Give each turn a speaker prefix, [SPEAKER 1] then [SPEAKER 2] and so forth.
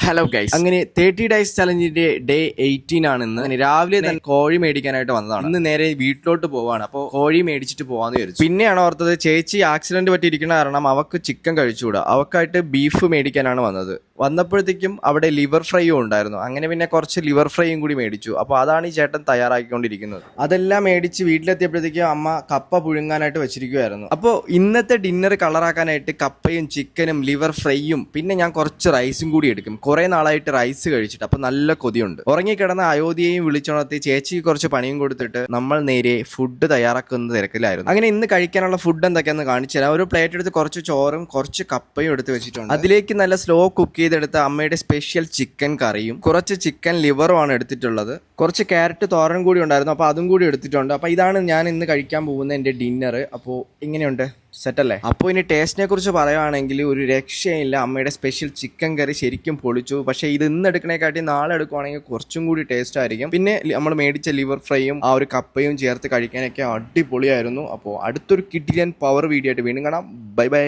[SPEAKER 1] Hello guys, അങ്ങനെ 30 days ചലഞ്ചിന്റെ day 18 ആണ് ഇന്ന്. അങ്ങനെ രാവിലെ തന്നെ കോഴി മേടിക്കാനായിട്ട് വന്നതാണ്. ഇന്ന് നേരെ വീട്ടിലോട്ട് പോവാണ്. അപ്പോൾ കോഴി മേടിച്ചിട്ട് പോവാന്ന് വിചാരിച്ചു. പിന്നെയാണ് ഓർത്തത് ചേച്ചി ആക്സിഡന്റ് പറ്റിയിരിക്കുന്ന കാരണം അവക്ക് ചിക്കൻ കഴിച്ചുകൂടാ, അവക്കായിട്ട് ബീഫ് മേടിക്കാനാണ് വന്നത്. വന്നപ്പോഴത്തേക്കും അവിടെ ലിവർ ഫ്രൈയും ഉണ്ടായിരുന്നു. അങ്ങനെ പിന്നെ കുറച്ച് ലിവർ ഫ്രൈയും കൂടി മേടിച്ചു. അപ്പോൾ അതാണ് ഈ ചേട്ടൻ തയ്യാറാക്കിക്കൊണ്ടിരിക്കുന്നത്. അതെല്ലാം മേടിച്ച് വീട്ടിലെത്തിയപ്പോഴത്തേക്കും അമ്മ കപ്പ പുഴുങ്ങാനായിട്ട് വെച്ചിരിക്കുമായിരുന്നു. അപ്പോൾ ഇന്നത്തെ ഡിന്നർ കളറാക്കാനായിട്ട് കപ്പയും ചിക്കനും ലിവർ ഫ്രൈയും പിന്നെ ഞാൻ കുറച്ച് റൈസും കൂടി എടുക്കും. കുറെ നാളായിട്ട് റൈസ് കഴിച്ചിട്ട് അപ്പൊ നല്ല കൊതിയുണ്ട്. ഉറങ്ങിക്കിടന്ന അയോധ്യയും വിളിച്ചുണർത്തി ചേച്ചിക്ക് കുറച്ച് പണിയും കൊടുത്തിട്ട് നമ്മൾ നേരെ ഫുഡ് തയ്യാറാക്കുന്ന തിരക്കിലായിരുന്നു. അങ്ങനെ ഇന്ന് കഴിക്കാനുള്ള ഫുഡ് എന്തൊക്കെയാന്ന് കാണിച്ചു തരാം. ഒരു പ്ലേറ്റ് എടുത്ത് കുറച്ച് ചോറും കുറച്ച് കപ്പയും എടുത്ത് വെച്ചിട്ടുണ്ട്. അതിലേക്ക് നല്ല സ്ലോ കുക്ക് ചെയ്തെടുത്ത അമ്മയുടെ സ്പെഷ്യൽ ചിക്കൻ കറിയും കുറച്ച് ചിക്കൻ ലിവറും ആണ് എടുത്തിട്ടുള്ളത്. കുറച്ച് ക്യാരറ്റ് തോരൻ കൂടി ഉണ്ടായിരുന്നു, അപ്പോൾ അതും കൂടി എടുത്തിട്ടുണ്ട്. അപ്പോൾ ഇതാണ് ഞാൻ ഇന്ന് കഴിക്കാൻ പോകുന്ന എൻ്റെ ഡിന്നർ. അപ്പോൾ ഇങ്ങനെയുണ്ട്, സെറ്റല്ലേ? അപ്പോൾ ഇനി ടേസ്റ്റിനെ കുറിച്ച് പറയുകയാണെങ്കിൽ ഒരു രക്ഷയില്ല. അമ്മയുടെ സ്പെഷ്യൽ ചിക്കൻ കറി ശരിക്കും പൊളിച്ചു. പക്ഷേ ഇത് ഇന്ന് എടുക്കണേക്കാട്ടി നാളെ എടുക്കുവാണെങ്കിൽ കുറച്ചും കൂടി ടേസ്റ്റ് ആയിരിക്കും. പിന്നെ നമ്മൾ മേടിച്ച ലിവർ ഫ്രൈയും ആ ഒരു കപ്പയും ചേർത്ത് കഴിക്കാനൊക്കെ അടിപൊളിയായിരുന്നു. അപ്പോൾ അടുത്തൊരു കിഡിലൻ പവർ വീഡിയോ ആയിട്ട് വീണ്ടും കാണാം. Bye bye.